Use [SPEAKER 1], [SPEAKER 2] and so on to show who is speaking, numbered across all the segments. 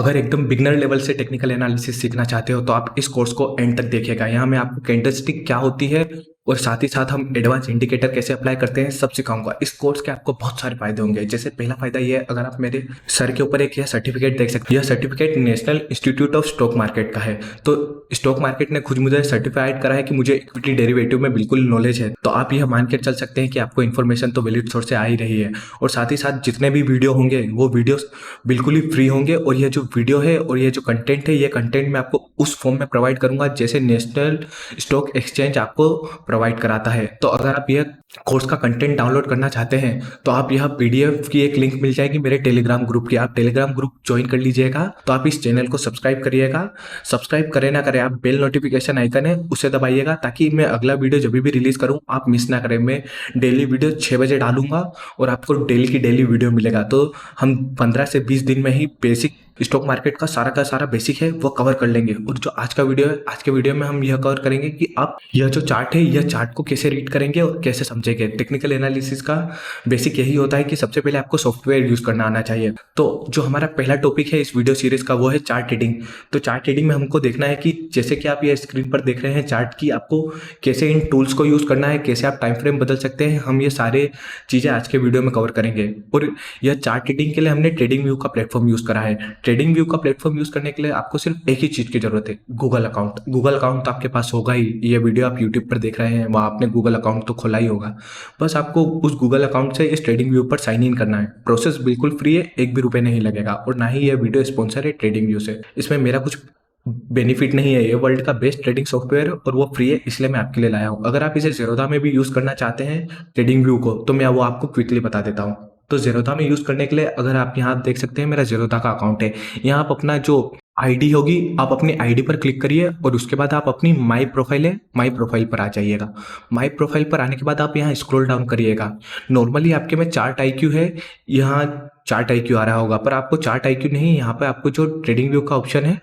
[SPEAKER 1] अगर एकदम beginner level से टेक्निकल एनालिसिस सीखना चाहते हो तो आप इस कोर्स को एंड तक देखिएगा। यहाँ मैं आपको कैंडलस्टिक क्या होती है और साथ ही साथ हम एडवांस इंडिकेटर कैसे अप्लाई करते हैं सब सिखाऊंगा। इस कोर्स के आपको बहुत सारे फायदे होंगे। जैसे पहला फायदा ये है, अगर आप मेरे सर के ऊपर एक यह सर्टिफिकेट देख सकते हैं, यह certificate national institute of stock market का है। तो स्टॉक मार्केट ने खुद मुझे सर्टिफाइड करा है कि मुझे इक्विटी डेरिवेटिव में बिल्कुल नॉलेज है। तो आप यह मान के चल सकते हैं कि आपको इन्फॉर्मेशन तो वैलिड सोर्स से आ ही रही है। और साथ ही साथ जितने भी वीडियो होंगे वो वीडियोस बिल्कुल ही फ्री होंगे। और ये जो वीडियो है और ये जो कंटेंट है, ये कंटेंट मैं आपको उस फॉर्म में प्रोवाइड करूंगा जैसे नेशनल स्टॉक एक्सचेंज आपको प्रोवाइड कराता है। तो अगर आप यह कोर्स का कंटेंट डाउनलोड करना चाहते हैं तो आप यह पीडीएफ की एक लिंक मिल जाएगी मेरे टेलीग्राम ग्रुप की, आप टेलीग्राम ग्रुप ज्वाइन कर लीजिएगा। तो आप इस चैनल को सब्सक्राइब करिएगा। सब्सक्राइब करें ना करें, आप बेल नोटिफिकेशन आइकन है उसे दबाइएगा ताकि मैं अगला वीडियो जब भी रिलीज करूं आप मिस ना करें। मैं डेली वीडियो 6 बजे डालूंगा और आपको डेली की डेली वीडियो मिलेगा। तो हम 15 से 20 दिन में ही बेसिक स्टॉक मार्केट का सारा बेसिक है वो कवर कर लेंगे। और जो आज का वीडियो है, आज के वीडियो में हम यह कवर करेंगे कि आप यह जो चार्ट है, यह चार्ट को कैसे रीड करेंगे और कैसे समझेंगे। टेक्निकल एनालिसिस का बेसिक यही होता है कि सबसे पहले आपको सॉफ्टवेयर यूज करना आना चाहिए। तो जो हमारा पहला टॉपिक है इस वीडियो सीरीज का वो है चार्ट रीडिंग। तो चार्ट रीडिंग में हमको देखना है कि जैसे कि आप ये स्क्रीन पर देख रहे हैं चार्ट की, आपको कैसे इन टूल्स को यूज करना है, कैसे आप टाइम फ्रेम बदल सकते हैं, हम ये सारे चीजें आज के वीडियो में कवर करेंगे। और यह चार्ट रीडिंग के लिए हमने ट्रेडिंग व्यू का प्लेटफॉर्म यूज करा है। ट्रेडिंग व्यू का प्लेटफॉर्म यूज करने के लिए आपको सिर्फ एक ही चीज की जरूरत है, गूगल अकाउंट। गूगल अकाउंट तो आपके पास होगा ही। ये वीडियो आप यूट्यूब पर देख रहे हैं, वहां आपने गूगल अकाउंट तो खोला ही होगा। बस आपको उस गूगल अकाउंट से इस ट्रेडिंग व्यू पर साइन इन करना है। प्रोसेस बिल्कुल फ्री है, एक भी रुपए नहीं लगेगा। और ना ही यह वीडियो स्पॉन्सर है ट्रेडिंग व्यू से, इसमें मेरा कुछ बेनिफिट नहीं है। ये वर्ल्ड का बेस्ट ट्रेडिंग सॉफ्टवेयर और वो फ्री है, इसलिए मैं आपके लिए लाया हूँ। अगर आप इसे ज़ेरोधा में भी यूज करना चाहते हैं ट्रेडिंग व्यू को, तो मैं वो आपको क्विकली बता देता हूँ। तो ज़ेरोधा में यूज करने के लिए अगर आप यहाँ देख सकते हैं मेरा ज़ेरोधा का अकाउंट है। यहाँ आप अपना जो आईडी होगी, आप अपनी आईडी पर क्लिक करिए और उसके बाद आप अपनी माई प्रोफाइल है, माई प्रोफाइल पर आ जाइएगा। माई प्रोफाइल पर आने के बाद आप यहाँ स्क्रॉल डाउन करिएगा। नॉर्मली आपके में चार्ट आईक्यू है, यहाँ चार्ट आईक्यू आ रहा होगा, पर आपको चार्ट आईक्यू नहीं, यहाँ पे आपको जो ट्रेडिंग व्यू का ऑप्शन है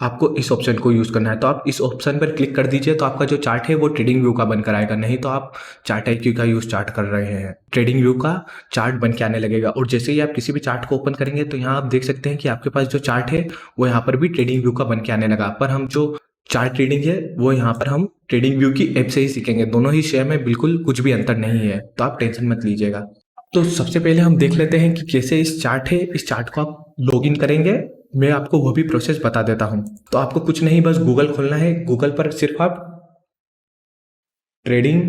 [SPEAKER 1] आपको इस ऑप्शन को यूज करना है। तो आप इस ऑप्शन पर क्लिक कर दीजिए तो आपका जो चार्ट है वो ट्रेडिंग व्यू का बनकर आएगा। नहीं तो आप चार्ट आईक्यू का यूज चार्ट कर रहे हैं, ट्रेडिंग व्यू का चार्ट बन के आने लगेगा। और जैसे ही आप किसी भी चार्ट को ओपन करेंगे तो यहाँ आप देख सकते हैं कि आपके पास जो चार्ट है वो यहाँ पर भी ट्रेडिंग व्यू का बन के आने लगा। पर हम जो चार्ट ट्रेडिंग है वो यहाँ पर हम ट्रेडिंग व्यू की ऐप से ही सीखेंगे। दोनों ही शेयर में बिल्कुल कुछ भी अंतर नहीं है, तो आप टेंशन मत लीजिएगा। तो सबसे पहले हम देख लेते हैं कि कैसे इस चार्ट है, इस चार्ट को आप लॉग इन करेंगे। मैं आपको वो भी प्रोसेस बता देता हूं। तो आपको कुछ नहीं, बस गूगल खोलना है। गूगल पर सिर्फ आप ट्रेडिंग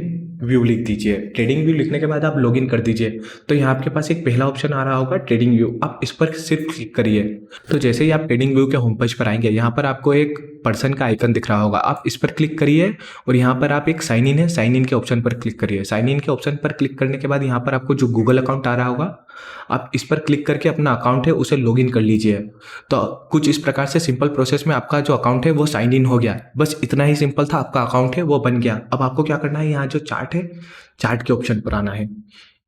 [SPEAKER 1] व्यू लिख दीजिए। ट्रेडिंग व्यू लिखने के बाद आप लॉगिन कर दीजिए। तो यहाँ आपके पास एक पहला ऑप्शन आ रहा होगा ट्रेडिंग व्यू, आप इस पर सिर्फ क्लिक करिए। तो जैसे ही आप ट्रेडिंग व्यू के होम पेज पर आएंगे, यहाँ पर आपको एक पर्सन का आइकन दिख रहा होगा, आप इस पर क्लिक करिए। और यहाँ पर आप एक साइन इन है, साइन इन के ऑप्शन पर क्लिक करिए। साइन इन के ऑप्शन पर क्लिक करने के बाद यहाँ पर आपको जो गूगल अकाउंट आ रहा होगा, आप इस पर क्लिक करके अपना अकाउंट है उसे लॉगिन कर लीजिए। तो कुछ इस प्रकार से सिंपल प्रोसेस में आपका जो अकाउंट है वो साइन इन हो गया। बस इतना ही सिंपल था, आपका अकाउंट है वो बन गया। अब आपको क्या करना है, यहाँ जो चार्ट है, चार्ट के ऑप्शन पर आना है।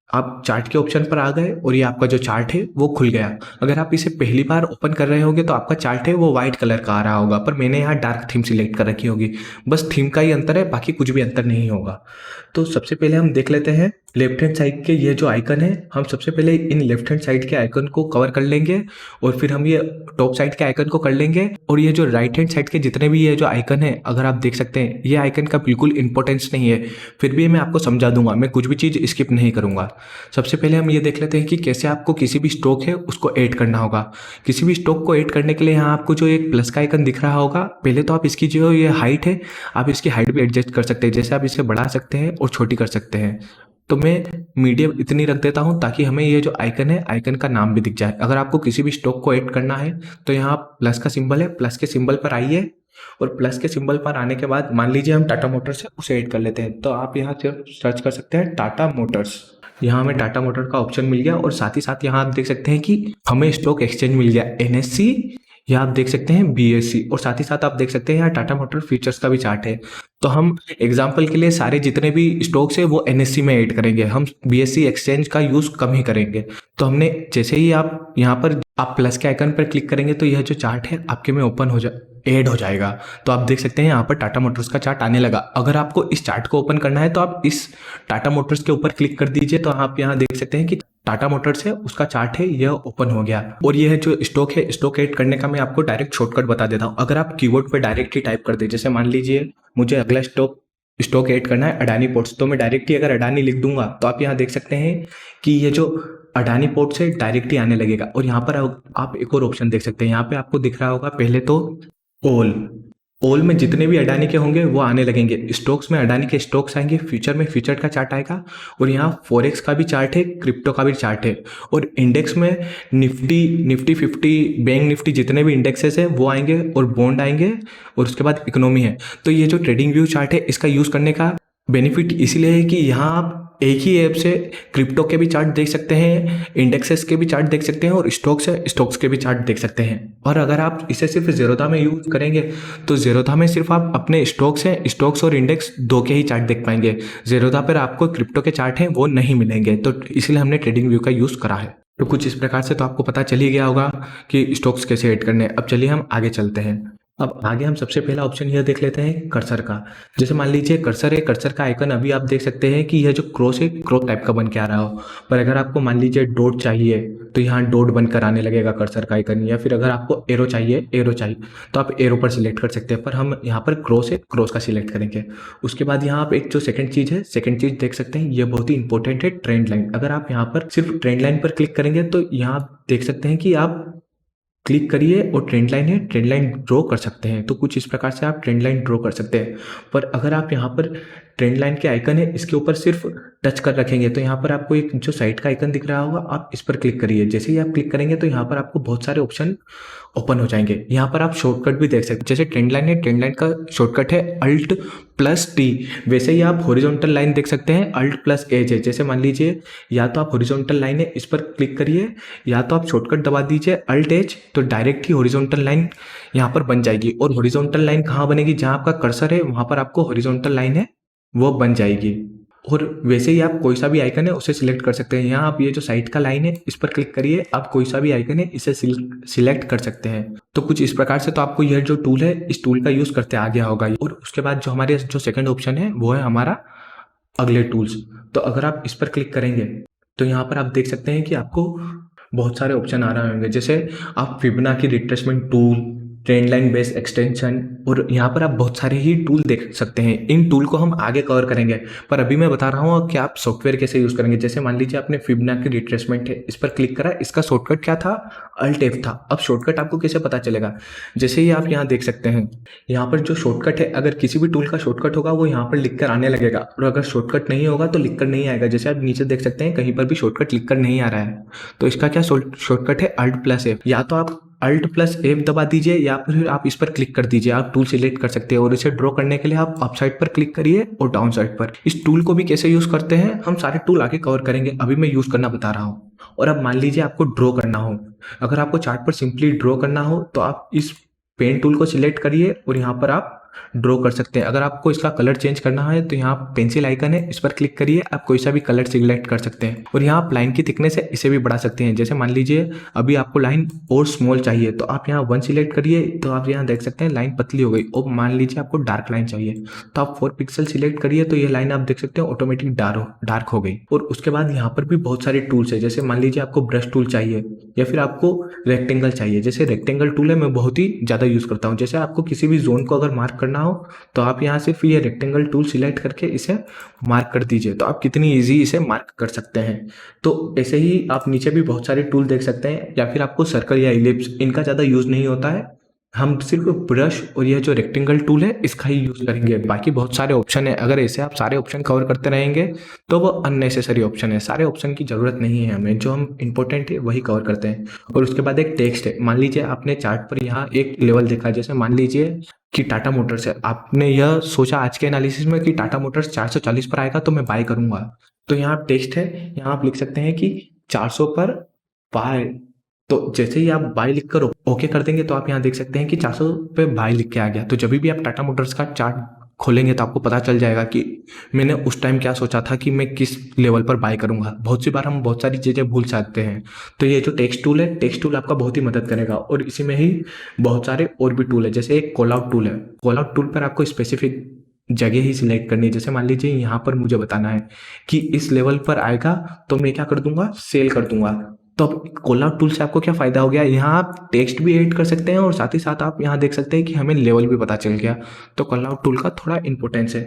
[SPEAKER 1] आप चार्ट के ऑप्शन पर आ गए और ये आपका जो चार्ट है वो खुल गया। अगर आप इसे पहली बार ओपन कर रहे होंगे तो आपका चार्ट है वो व्हाइट कलर का आ रहा होगा, पर मैंने यहाँ डार्क थीम सिलेक्ट कर रखी होगी। बस थीम का ही अंतर है, बाकी कुछ भी अंतर नहीं होगा। तो सबसे पहले हम देख लेते हैं लेफ्ट हैंड साइड के ये जो आइकन है, हम सबसे पहले इन लेफ्ट हैंड साइड के आइकन को कवर कर लेंगे और फिर हम ये टॉप साइड के आइकन को कर लेंगे। और ये जो राइट हैंड साइड के जितने भी ये जो आइकन है, अगर आप देख सकते हैं ये आइकन का बिल्कुल इंपॉर्टेंस नहीं है, फिर भी मैं आपको समझा दूंगा, मैं कुछ भी चीज़ स्किप नहीं करूंगा। सबसे पहले हम ये देख लेते हैं कि कैसे आपको किसी भी स्टॉक है उसको ऐड करना होगा। किसी भी स्टॉक को ऐड करने के लिए यहाँ आपको जो एक प्लस का आइकन दिख रहा होगा, पहले तो आप इसकी जो ये हाइट है, आप इसकी हाइट भी एडजस्ट कर सकते हैं। जैसे आप इसे बढ़ा सकते हैं और छोटी कर सकते हैं। तो मैं मीडियम इतनी रख देता हूं ताकि हमें ये जो आइकन है, आइकन का नाम भी दिख जाए। अगर आपको किसी भी स्टॉक को ऐड करना है तो यहाँ प्लस का सिंबल है, प्लस के सिंबल पर आइए। और प्लस के सिंबल पर आने के बाद मान लीजिए हम टाटा मोटर्स है उसे ऐड कर लेते हैं। तो आप यहाँ सर्च कर सकते हैं टाटा मोटर्स। यहाँ हमें टाटा मोटर का ऑप्शन मिल गया और साथ ही साथ यहाँ आप देख सकते हैं कि हमें स्टॉक एक्सचेंज मिल गया NSE, या आप देख सकते हैं BSE। और साथ ही साथ आप देख सकते हैं यहाँ टाटा मोटर फ्यूचर्स का भी चार्ट है। तो हम एग्जाम्पल के लिए सारे जितने भी स्टॉक्स है वो NSE में ऐड करेंगे, हम BSE एक्सचेंज का यूज कम ही करेंगे। तो हमने जैसे ही आप यहाँ पर आप प्लस के आइकन पर क्लिक करेंगे तो यह जो चार्ट है आपके में ओपन हो ऐड हो जाएगा। तो आप देख सकते हैं यहाँ पर टाटा मोटर्स का चार्ट आने लगा। अगर आपको इस चार्ट को ओपन करना है तो आप इस टाटा मोटर्स के ऊपर क्लिक कर दीजिए, तो आप यहाँ देख सकते हैं कि टाटा मोटर्स है उसका चार्ट है, यह ओपन हो गया। और यह जो स्टॉक है, स्टॉक ऐड करने का मैं आपको डायरेक्ट शॉर्टकट बता देता हूँ। अगर आप कीबोर्ड पे डायरेक्ट ही टाइप कर दे, जैसे मान लीजिए मुझे अगला स्टॉक ऐड करना है अडानी पोर्ट्स, तो मैं डायरेक्ट ही अगर अडानी लिख दूंगा तो आप यहाँ देख सकते हैं कि ये जो अडानी पोर्ट से डायरेक्ट ही आने लगेगा। और यहाँ पर आप एक और ऑप्शन देख सकते हैं, यहाँ पे आपको दिख रहा होगा पहले तो ऑल ऑल में जितने भी अडानी के होंगे वो आने लगेंगे। स्टॉक्स में अडानी के स्टॉक्स आएंगे, फ्यूचर में फ्यूचर का चार्ट आएगा, और यहाँ फॉरेक्स का भी चार्ट है, क्रिप्टो का भी चार्ट है, और इंडेक्स में निफ्टी 50, बैंक निफ्टी जितने भी इंडेक्सेस है वो आएंगे, और बॉन्ड आएंगे, और उसके बाद इकोनॉमी है। तो ये जो ट्रेडिंग व्यू चार्ट है इसका यूज़ करने का बेनिफिट इसलिए है कि यहाँ आप एक ही ऐप से क्रिप्टो के भी चार्ट देख सकते हैं, इंडेक्सेस के भी चार्ट देख सकते हैं, और स्टॉक्स के भी चार्ट देख सकते हैं। और अगर आप इसे सिर्फ ज़ेरोधा में यूज़ करेंगे तो ज़ेरोधा में सिर्फ आप अपने स्टॉक्स और इंडेक्स दो के ही चार्ट देख पाएंगे। ज़ेरोधा पर आपको क्रिप्टो के चार्ट हैं वो नहीं मिलेंगे, तो इसलिए हमने ट्रेडिंग व्यू का यूज़ करा है। तो कुछ इस प्रकार से तो आपको पता चल ही गया होगा कि स्टॉक्स कैसे ऐड करने हैं। अब चलिए हम आगे चलते हैं। अब आगे हम सबसे पहला ऑप्शन यह देख लेते हैं कर्सर का। जैसे मान लीजिए कर्सर है, कर्सर का आइकन अभी आप देख सकते हैं कि यह जो क्रॉस है क्रॉस टाइप का बन के आ रहा हो, पर अगर आपको मान लीजिए डॉट चाहिए तो यहाँ डॉट बनकर आने लगेगा कर्सर का आइकन, या फिर अगर आपको एरो चाहिए तो आप एरो पर सिलेक्ट कर सकते हैं, पर हम यहाँ पर क्रॉस है क्रॉस का सिलेक्ट करेंगे। उसके बाद यहाँ आप एक जो सेकंड चीज़ देख सकते हैं, ये बहुत ही इंपॉर्टेंट है, ट्रेंड लाइन। अगर आप यहाँ पर सिर्फ ट्रेंड लाइन पर क्लिक करेंगे तो यहाँ आप देख सकते हैं कि आप क्लिक करिए और ट्रेंड लाइन है, ट्रेंड लाइन ड्रॉ कर सकते हैं। तो कुछ इस प्रकार से आप ट्रेंड लाइन ड्रॉ कर सकते हैं। पर अगर आप यहाँ पर ट्रेंड लाइन के आइकन है इसके ऊपर सिर्फ टच कर रखेंगे तो यहाँ पर आपको एक जो साइड का आइकन दिख रहा होगा, आप इस पर क्लिक करिए। जैसे ही आप क्लिक करेंगे तो यहाँ पर आपको बहुत सारे ऑप्शन ओपन हो जाएंगे। यहाँ पर आप शॉर्टकट भी देख सकते हैं। जैसे ट्रेंड लाइन है, ट्रेंड लाइन का शॉर्टकट है Alt+T। वैसे ही आप हॉरिजॉन्टल लाइन देख सकते हैं, Alt+H है। जैसे मान लीजिए या तो आप हॉरिजॉन्टल लाइन है इस पर क्लिक करिए, या तो आप शॉर्टकट दबा दीजिए Alt+H, तो डायरेक्ट ही हॉरिजॉन्टल लाइन यहाँ पर बन जाएगी। और हॉरिजॉन्टल लाइन कहाँ बनेगी, जहाँ आपका कर्सर है वहाँ पर आपको हॉरिजॉन्टल लाइन है वो बन जाएगी। और वैसे ही आप कोई सा भी आइकन है उसे सिलेक्ट कर सकते हैं। यहाँ आप ये जो साइड का लाइन है इस पर क्लिक करिए, आप कोई सा भी आइकन है इसे सिलेक्ट कर सकते हैं। तो कुछ इस प्रकार से तो आपको यह जो टूल है इस टूल का यूज़ करते आ गया होगा। और उसके बाद जो हमारे जो सेकंड ऑप्शन है वो है हमारा अगले टूल्स। तो अगर आप इस पर क्लिक करेंगे तो यहाँ पर आप देख सकते हैं कि आपको बहुत सारे ऑप्शन आ रहे होंगे। जैसे आप Fibonacci retracement tool, trend line base extension, और यहाँ पर आप बहुत सारे ही टूल देख सकते हैं। इन टूल को हम आगे कवर करेंगे, पर अभी मैं बता रहा हूँ कि आप सॉफ्टवेयर कैसे यूज़ करेंगे। जैसे मान लीजिए आपने फिबोनाची रिट्रेसमेंट है इस पर क्लिक करा, इसका शॉर्टकट क्या था, Alt+F था। अब शॉर्टकट आपको कैसे पता चलेगा, जैसे ही आप यहाँ देख सकते हैं यहाँ पर जो शॉर्टकट है, अगर किसी भी टूल का शॉर्टकट होगा वो यहाँ पर लिख कर आने लगेगा, और अगर शॉर्टकट नहीं होगा तो लिख कर नहीं आएगा। जैसे आप नीचे देख सकते हैं कहीं पर भी शॉर्टकट लिख कर नहीं आ रहा है, तो इसका क्या शॉर्टकट है Alt+F। या तो आप Alt+F दबा दीजिए या फिर आप इस पर क्लिक कर दीजिए, आप टूल सिलेक्ट कर सकते हैं। और इसे ड्रॉ करने के लिए आप अप साइड पर क्लिक करिए और डाउन साइड पर। इस टूल को भी कैसे यूज़ करते हैं हम सारे टूल आगे कवर करेंगे, अभी मैं यूज़ करना बता रहा हूँ। और अब मान लीजिए आपको ड्रॉ करना हो, अगर आपको चार्ट पर सिंपली ड्रॉ करना हो तो आप इस पेन टूल को सिलेक्ट करिए और यहाँ पर आप ड्रॉ कर सकते हैं। अगर आपको इसका कलर चेंज करना है तो यहाँ पेंसिल आइकन है इस पर क्लिक करिए, आप कोई सा भी कलर सिलेक्ट कर सकते हैं। और यहाँ आप लाइन की थिकनेस है इसे भी बढ़ा सकते हैं। जैसे मान लीजिए अभी आपको लाइन और स्मॉल चाहिए तो आप यहाँ 1 सिलेक्ट करिए, तो आप यहाँ देख सकते हैं लाइन पतली हो गई। और मान लीजिए आपको डार्क लाइन चाहिए तो आप 4 पिक्सल सिलेक्ट करिए, तो ये लाइन आप देख सकते हैं ऑटोमेटिक डार्क हो गई। और उसके बाद यहाँ पर भी बहुत सारे टूल्स है। जैसे मान लीजिए आपको ब्रश टूल चाहिए या फिर आपको रेक्टेंगल चाहिए। जैसे रेक्टेंगल टूल है मैं बहुत ही ज़्यादा यूज़ करता हूँ। जैसे आपको किसी भी जोन को अगर मार्क करना हो तो आप यहाँ सिर्फ ये रेक्टेंगल टूल सिलेक्ट करके इसे मार्क कर दीजिए, तो आप कितनी इजी इसे मार्क कर सकते हैं। तो ऐसे ही आप नीचे भी बहुत सारे टूल देख सकते हैं। या फिर आपको सर्कल या इलिप्स, इनका ज़्यादा यूज़ नहीं होता है, हम सिर्फ ब्रश और यह जो रेक्टेंगल टूल है इसका ही यूज़ करेंगे। बाकी बहुत सारे ऑप्शन है, अगर ऐसे आप सारे ऑप्शन कवर करते रहेंगे तो वो अननेसेसरी ऑप्शन है। सारे ऑप्शन की ज़रूरत नहीं है हमें, जो हम इंपॉर्टेंट है वही कवर करते हैं। और उसके बाद एक टेक्स्ट है। मान लीजिए आपने चार्ट पर यहाँ एक लेवल देखा, जैसे मान लीजिए कि टाटा मोटर्स है, आपने यह सोचा आज के एनालिसिस में कि टाटा मोटर्स 440 पर आएगा तो मैं बाय करूंगा। तो यहाँ टेक्स्ट है, यहाँ आप लिख सकते हैं कि 400 पर बाय। तो जैसे ही आप बाय लिख कर ओके कर देंगे तो आप यहाँ देख सकते हैं कि 400 पे बाय लिख के आ गया। तो जब भी आप टाटा मोटर्स का चार्ट खोलेंगे तो आपको पता चल जाएगा कि मैंने उस टाइम क्या सोचा था कि मैं किस लेवल पर बाय करूंगा। बहुत सी बार हम बहुत सारी चीज़ें भूल जाते हैं। तो ये जो टेक्स्ट टूल है, टेक्स्ट टूल आपका बहुत ही मदद करेगा। और इसी में ही बहुत सारे और भी टूल है, जैसे एक कॉल आउट टूल है। कॉल आउट टूल पर आपको स्पेसिफिक जगह ही सिलेक्ट करनी है। जैसे मान लीजिए यहाँ पर मुझे बताना है कि इस लेवल पर आएगा तो मैं क्या कर दूंगा, सेल कर दूंगा। तो अब कॉल आउट टूल से आपको क्या फायदा हो गया, यहाँ आप टेक्स्ट भी ऐड कर सकते हैं और साथ ही साथ आप यहाँ देख सकते हैं कि हमें लेवल भी पता चल गया। तो कॉल आउट टूल का थोड़ा इंपॉर्टेंस है।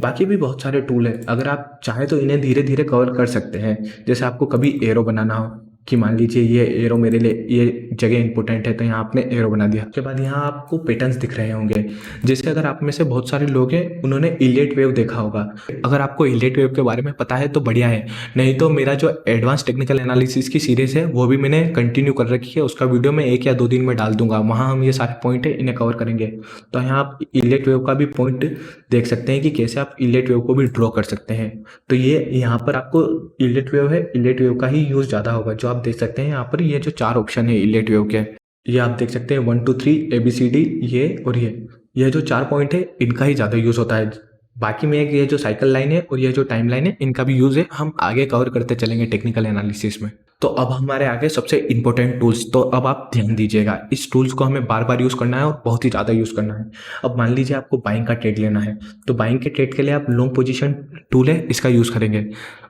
[SPEAKER 1] बाकी भी बहुत सारे टूल है, अगर आप चाहे तो इन्हें धीरे धीरे कवर कर सकते हैं। जैसे आपको कभी एरो बनाना हो कि मान लीजिए ये एरो मेरे लिए ये जगह इंपॉर्टेंट है, तो यहाँ आपने एरो बना दिया। उसके बाद यहाँ आपको पैटर्न्स दिख रहे होंगे। जैसे अगर आप में से बहुत सारे लोग हैं उन्होंने इलियट वेव देखा होगा। अगर आपको इलियट वेव के बारे में पता है तो बढ़िया है, नहीं तो मेरा जो एडवांस टेक्निकल एनालिसिस की सीरीज है वो भी मैंने कंटिन्यू कर रखी है। उसका वीडियो मैं 1 या 2 दिन में डाल दूंगा, वहाँ हम ये सारे पॉइंट है इन्हें कवर करेंगे। तो यहाँ आप इलियट वेव का भी पॉइंट देख सकते हैं कि कैसे आप इलियट वेव को भी ड्रॉ कर सकते हैं। तो ये यहाँ पर आपको इलियट वेव है, इलियट वेव का ही यूज ज़्यादा होगा। जो आप देख सकते हैं यहाँ पर ये जो 4 ऑप्शन है इलियट वेव के, ये आप देख सकते हैं 1 2 3 ABCD, ये और ये जो 4 पॉइंट है इनका ही ज़्यादा यूज़ होता है। बाकी में एक ये जो साइकिल लाइन है और ये जो टाइम लाइन है इनका भी यूज़ है, हम आगे कवर करते चलेंगे टेक्निकल एनालिसिस में। तो अब हमारे आगे सबसे इंपॉर्टेंट टूल्स, तो अब आप ध्यान दीजिएगा, इस टूल्स को हमें बार बार यूज़ करना है और बहुत ही ज़्यादा यूज़ करना है। अब मान लीजिए आपको बाइंग का ट्रेड लेना है, तो बाइंग के ट्रेड के लिए आप लॉन्ग पोजीशन टूल है इसका यूज़ करेंगे।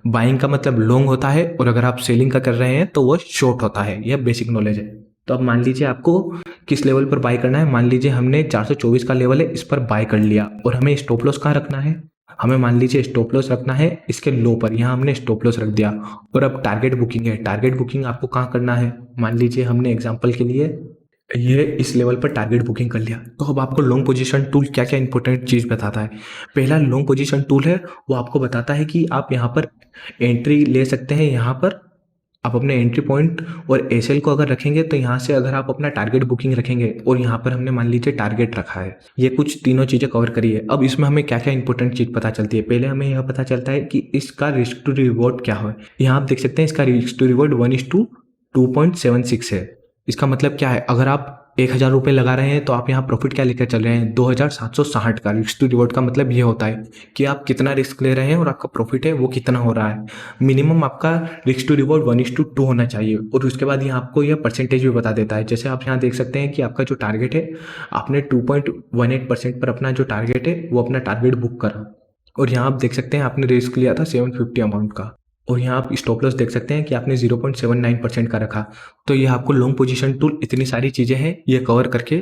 [SPEAKER 1] बाइंग का मतलब लॉन्ग होता है और अगर आप सेलिंग का कर रहे हैं तो वो शॉर्ट होता है, यह बेसिक नॉलेज है। तो अब मान लीजिए आपको किस लेवल पर बाय करना है। मान लीजिए हमने 424 का लेवल है, इस पर बाय कर लिया और हमें स्टॉप लॉस कहाँ रखना है, हमें मान लीजिए स्टॉप लॉस रखना है इसके लो पर, यहाँ हमने स्टॉप लॉस रख दिया। और अब टारगेट बुकिंग है, टारगेट बुकिंग आपको कहाँ करना है, मान लीजिए हमने एग्जांपल के लिए ये इस लेवल पर टारगेट बुकिंग कर लिया। तो अब आपको लॉन्ग पोजीशन टूल क्या क्या इंपॉर्टेंट चीज़ बताता है। पहला लॉन्ग पोजीशन टूल है वो आपको बताता है कि आप यहाँ पर एंट्री ले सकते हैं। यहाँ पर आप अपने एंट्री पॉइंट और एसएल को अगर रखेंगे तो यहाँ से अगर आप अपना टारगेट बुकिंग रखेंगे और यहाँ पर हमने मान लीजिए टारगेट रखा है, ये कुछ तीनों चीज़ें कवर करी है। अब इसमें हमें क्या क्या इंपॉर्टेंट चीज़ पता चलती है। पहले हमें यह पता चलता है कि इसका रिस्क टू रिवॉर्ड क्या है। यहाँ आप देख सकते हैं इसका रिस्क टू रिवॉर्ड 1:2.76 है। इसका मतलब क्या है, अगर आप 1000 रुपये लगा रहे हैं तो आप यहाँ प्रॉफिट क्या लेकर चल रहे हैं, 2760 का। रिस्क टू रिवॉर्ड का मतलब ये होता है कि आप कितना रिस्क ले रहे हैं और आपका प्रॉफिट है वो कितना हो रहा है। मिनिमम आपका रिस्क टू रिवॉर्ड 1:2 होना चाहिए। और उसके बाद यहाँ आपको यह परसेंटेज भी बता देता है। जैसे आप यहाँ देख सकते हैं कि आपका जो टारगेट है, आपने 2.18% पर अपना जो टारगेट है वो अपना टारगेट बुक करा। और यहाँ आप देख सकते हैं आपने रिस्क लिया था 750 अमाउंट का। और यहाँ आप स्टॉप लॉस देख सकते हैं कि आपने 0.79% का रखा। तो ये आपको लॉन्ग पोजीशन टूल इतनी सारी चीज़ें हैं ये कवर करके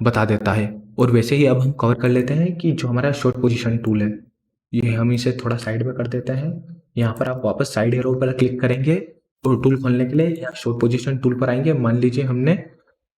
[SPEAKER 1] बता देता है। और वैसे ही अब हम कवर कर लेते हैं कि जो हमारा शॉर्ट पोजीशन टूल है, ये हम इसे थोड़ा साइड में कर देते हैं। यहाँ पर आप वापस साइड एरो पर क्लिक करेंगे और टूल खोलने के लिए यहाँ शॉर्ट पोजीशन टूल पर आएंगे। मान लीजिए हमने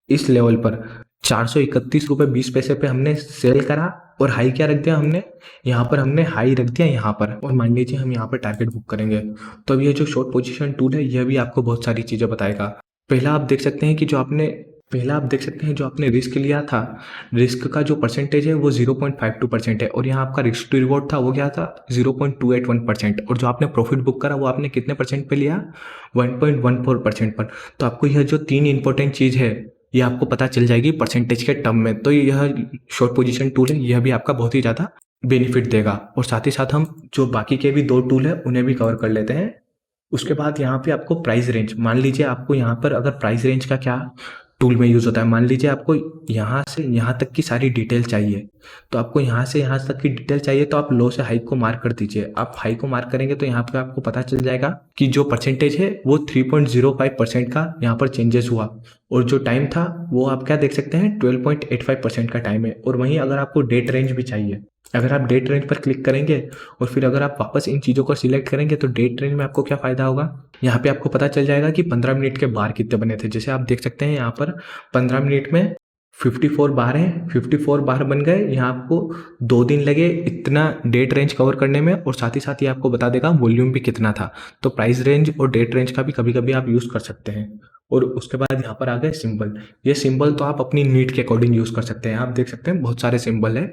[SPEAKER 1] इस लेवल पर 431 रुपये 20 पैसे पे हमने सेल करा और हाई क्या रख दिया हमने, यहाँ पर हमने हाई रख दिया यहाँ पर। और मान लीजिए हम यहाँ पर टारगेट बुक करेंगे। तो अब ये जो शॉर्ट पोजीशन टूल है यह भी आपको बहुत सारी चीज़ें बताएगा। पहला आप देख सकते हैं कि जो आपने रिस्क लिया था, रिस्क का जो परसेंटेज है वो 0.52% है। और यहाँ आपका रिस्क टू रिवॉर्ड था वो क्या था, 0.281%। और जो आपने प्रॉफिट बुक करा वो आपने कितने परसेंट पे लिया, 1.14% पर। तो आपको यह जो 3 इंपॉर्टेंट चीज़ है ये आपको पता चल जाएगी परसेंटेज के टर्म में। तो यह शॉर्ट पोजीशन टूल है, यह भी आपका बहुत ही ज़्यादा बेनिफिट देगा। और साथ ही साथ हम जो बाकी के भी 2 टूल है उन्हें भी कवर कर लेते हैं। उसके बाद यहाँ पे आपको प्राइस रेंज, मान लीजिए आपको यहाँ पर अगर प्राइस रेंज का क्या टूल में यूज़ होता है, मान लीजिए आपको यहाँ से यहाँ तक की सारी डिटेल चाहिए। तो आपको यहाँ से यहाँ तक की डिटेल चाहिए तो आप लो से हाई को मार्क कर दीजिए। आप हाई को मार्क करेंगे तो यहाँ पे आपको पता चल जाएगा कि जो परसेंटेज है वो 3.05% का यहाँ पर चेंजेस हुआ। और जो टाइम था वो आप क्या देख सकते हैं, 12.85% का टाइम है। और वहीं अगर आपको डेट रेंज भी चाहिए, अगर आप डेट रेंज पर क्लिक करेंगे और फिर अगर आप वापस इन चीज़ों को सिलेक्ट करेंगे तो डेट रेंज में आपको क्या फ़ायदा होगा, यहाँ पे आपको पता चल जाएगा कि 15 मिनट के बार कितने बने थे। जैसे आप देख सकते हैं यहाँ पर 15 मिनट में 54 बार हैं, 54 बार बन गए। यहाँ आपको 2 दिन लगे इतना डेट रेंज कवर करने में। और साथ ही साथ ये आपको बता देगा वॉल्यूम भी कितना था। तो प्राइस रेंज और डेट रेंज का भी कभी कभी आप यूज़ कर सकते हैं। और उसके बाद यहाँ पर आ गए सिंबल। ये सिंबल तो आप अपनी नीड के अकॉर्डिंग यूज़ कर सकते हैं। आप देख सकते हैं बहुत सारे सिंबल है,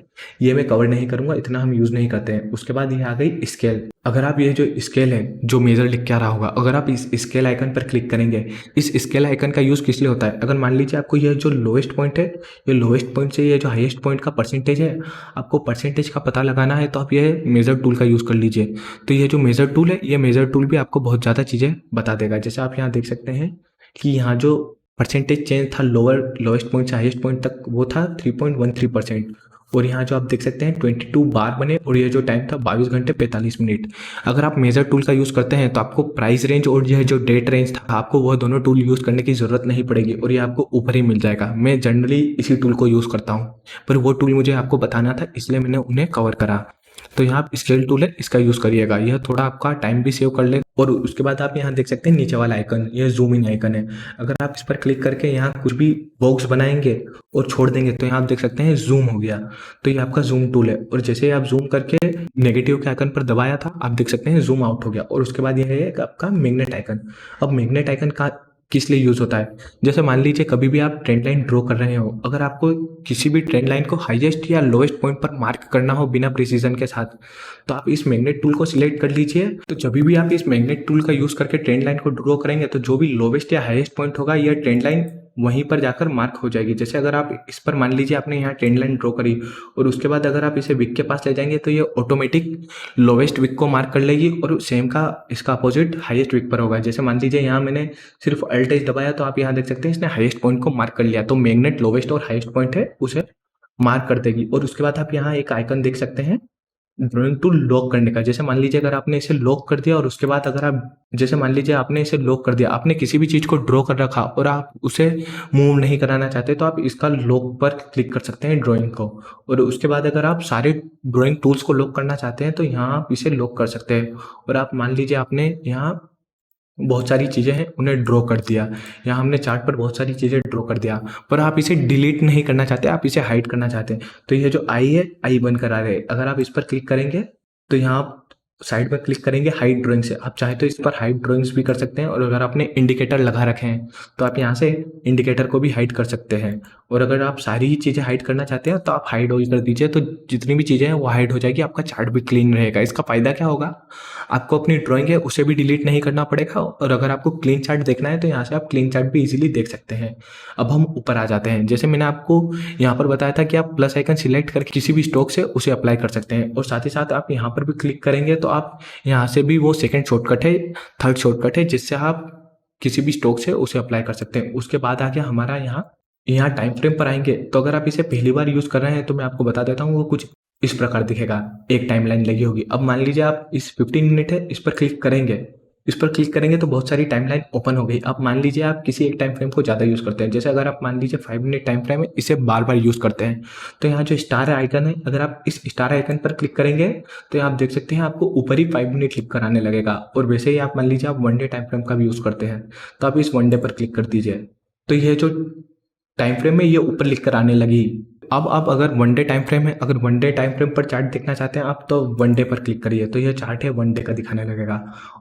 [SPEAKER 1] ये मैं कवर नहीं करूँगा, इतना हम यूज़ नहीं करते हैं। उसके बाद ये आ गई स्केल। अगर आप ये जो स्केल है, जो मेजर लिख के आ रहा होगा, अगर आप इस स्केल आइकन पर क्लिक करेंगे, इस स्केल आइकन का यूज़ किस लिए होता है? अगर मान लीजिए आपको ये जो लोएस्ट पॉइंट है, ये लोएस्ट पॉइंट से ये जो हाईएस्ट पॉइंट का परसेंटेज है, आपको परसेंटेज का पता लगाना है, तो आप ये मेजर टूल का यूज़ कर लीजिए। तो ये जो मेजर टूल है, ये मेजर टूल भी आपको बहुत ज़्यादा चीज़ें बता देगा। जैसे आप यहाँ देख सकते हैं कि यहाँ जो परसेंटेज चेंज था लोएस्ट पॉइंट से हाईएस्ट पॉइंट तक, वो था 3.13%। और यहाँ जो आप देख सकते हैं 22 बार बने, और ये जो टाइम था 22 घंटे 45 मिनट। अगर आप मेजर टूल का यूज़ करते हैं तो आपको प्राइस रेंज और यह जो डेट रेंज था, आपको वह दोनों टूल यूज़ करने की ज़रूरत नहीं पड़ेगी, और ये आपको ऊपर ही मिल जाएगा। मैं जनरली इसी टूल को यूज़ करता हूँ, पर वो टूल मुझे आपको बताना था, इसलिए मैंने उन्हें कवर करा। तो यहाँ स्केल टूल है, इसका यूज़ करिएगा, यह थोड़ा आपका टाइम भी सेव कर ले। और उसके बाद आप यहाँ देख सकते हैं नीचे वाला आइकन, ये जूम इन आइकन है। अगर आप इस पर क्लिक करके यहाँ कुछ भी बॉक्स बनाएंगे और छोड़ देंगे, तो यहाँ आप देख सकते हैं जूम हो गया। तो ये आपका जूम टूल है, और जैसे ही आप जूम करके नेगेटिव के आइकन पर दबाया था, आप देख सकते हैं जूम आउट हो गया। और उसके बाद यह है आपका मैग्नेट आइकन। अब मैग्नेट आइकन का किस लिए यूज़ होता है? जैसे मान लीजिए कभी भी आप ट्रेंड लाइन ड्रॉ कर रहे हो, अगर आपको किसी भी ट्रेंड लाइन को हाईएस्ट या लोएस्ट पॉइंट पर मार्क करना हो बिना प्रिसीजन के साथ, तो आप इस मैग्नेट टूल को सिलेक्ट कर लीजिए। तो जब भी आप इस मैग्नेट टूल का यूज़ करके ट्रेंड लाइन को ड्रॉ करेंगे, तो जो भी लोवेस्ट या हाईएस्ट पॉइंट होगा, यह ट्रेंड लाइन वहीं पर जाकर मार्क हो जाएगी। जैसे अगर आप इस पर मान लीजिए आपने यहाँ ट्रेंड लाइन ड्रॉ करी, और उसके बाद अगर आप इसे विक के पास ले जाएंगे, तो ये ऑटोमेटिक लोवेस्ट विक को मार्क कर लेगी, और सेम का इसका अपोजिट हाईएस्ट विक पर होगा। जैसे मान लीजिए यहाँ मैंने सिर्फ अल्ट एच दबाया, तो आप यहाँ देख सकते हैं इसने हाईएस्ट पॉइंट को मार्क कर लिया। तो मैग्नेट लोवेस्ट और हाईएस्ट पॉइंट है उसे मार्क कर देगी। और उसके बाद आप यहाँ एक आइकन देख सकते हैं ड्राइंग टूल लॉक करने का। जैसे मान लीजिए अगर आपने इसे लॉक कर दिया, और उसके बाद अगर आप, जैसे मान लीजिए आपने इसे लॉक कर दिया, आपने किसी भी चीज़ को ड्रॉ कर रखा और आप उसे मूव नहीं कराना चाहते, तो आप इसका लॉक पर क्लिक कर सकते हैं ड्राइंग को। और उसके बाद अगर आप सारे ड्राइंग टूल्स को लॉक करना चाहते हैं, तो यहाँ आप इसे लॉक कर सकते हैं। और आप मान लीजिए आपने यहाँ बहुत सारी चीज़ें हैं उन्हें ड्रॉ कर दिया, यहाँ हमने चार्ट पर बहुत सारी चीज़ें ड्रॉ कर दिया, पर आप इसे डिलीट नहीं करना चाहते, आप इसे हाइड करना चाहते हैं। तो ये जो आई है, आई बनकर आ रहे हैं। अगर आप इस पर क्लिक करेंगे, तो यहाँ आप साइड पर क्लिक करेंगे हाइड ड्राइंग से, आप चाहे तो इस पर हाइड ड्राइंग्स भी कर सकते हैं। और अगर आपने इंडिकेटर लगा रखे हैं, तो आप यहाँ से इंडिकेटर को भी हाइड कर सकते हैं। और अगर आप सारी ही चीज़ें हाइड करना चाहते हैं, तो आप हाइड ऑल कर दीजिए, तो जितनी भी चीज़ें हैं वो हाइड हो जाएगी, आपका चार्ट भी क्लीन रहेगा। इसका फ़ायदा क्या होगा? आपको अपनी ड्राइंग है उसे भी डिलीट नहीं करना पड़ेगा, और अगर आपको क्लीन चार्ट देखना है, तो यहाँ से आप क्लीन चार्ट भी इजीली देख सकते हैं। अब हम ऊपर आ जाते हैं। जैसे मैंने आपको यहाँ पर बताया था कि आप प्लस आइकन सिलेक्ट करके किसी भी स्टॉक से उसे अप्लाई कर सकते हैं, और साथ ही साथ आप यहाँ पर भी क्लिक करेंगे, तो आप यहाँ से भी वो सेकंड शॉर्टकट है, थर्ड शॉर्टकट है, जिससे आप किसी भी स्टॉक से उसे अप्लाई कर सकते हैं। उसके बाद आ गया हमारा यहाँ टाइम फ्रेम पर आएंगे, तो अगर आप इसे पहली बार यूज़ कर रहे हैं, तो मैं आपको बता देता हूँ, वो कुछ इस प्रकार दिखेगा, एक टाइमलाइन लगी होगी। अब मान लीजिए आप इस 15 मिनट है, इस पर क्लिक करेंगे, इस पर क्लिक करेंगे तो बहुत सारी टाइमलाइन ओपन हो गई। अब मान लीजिए आप किसी एक टाइम फ्रेम को ज़्यादा यूज़ करते हैं, जैसे अगर आप मान लीजिए 5 मिनट टाइम फ्रेम है, इसे बार बार यूज़ करते हैं, तो यहाँ जो स्टार आइकन है, अगर आप इस स्टार आइकन पर क्लिक करेंगे, तो यहाँ आप देख सकते हैं आपको ऊपर ही 5 मिनट लिख कर आने लगेगा। और वैसे ही आप मान लीजिए आप 1 डे टाइम फ्रेम का भी यूज़ करते हैं, तो आप इस 1 डे पर क्लिक कर दीजिए, तो यह जो टाइम फ्रेम है ये ऊपर लिख कर आने लगी। अब आप अगर 1 डे टाइम फ्रेम है, अगर 1 डे टाइम फ्रेम पर चार्ट देखना चाहते हैं आप, तो 1 डे पर क्लिक करिए, तो यह चार्ट है 1 डे का दिखाने लगेगा।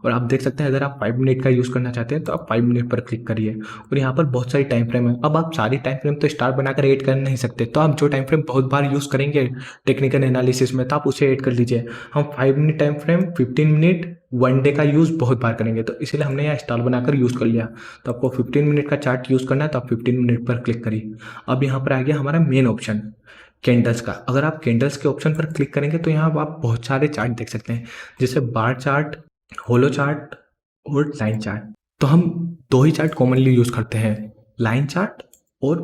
[SPEAKER 1] और आप देख सकते हैं अगर आप 5 मिनट का यूज़ करना चाहते हैं, तो आप 5 मिनट पर क्लिक करिए, और यहाँ पर बहुत सारी टाइम फ्रेम है। अब आप सारी टाइम फ्रेम तो स्टार बनाकर ऐड कर नहीं सकते, तो आप जो टाइम फ्रेम बहुत बार यूज़ करेंगे टेक्निकल एनालिसिस में, तो आप उसे ऐड कर लीजिए। हम 5 minute time frame, 15 minute, 1 day का यूज़ बहुत बार करेंगे, तो इसलिए हमने यहाँ स्टार बनाकर यूज़ कर लिया। तो आपको 15 मिनट का चार्ट यूज़ करना है, तो आप 15 मिनट पर क्लिक करिए। अब यहाँ पर आ गया हमारा मेन ऑप्शन कैंडल्स का। अगर आप कैंडल्स के ऑप्शन पर क्लिक करेंगे, तो यहाँ आप बहुत सारे चार्ट देख सकते हैं, जैसे बार चार्ट, होलो चार्ट और लाइन चार्ट। तो हम दो ही चार्ट कॉमनली यूज़ करते हैं, लाइन चार्ट और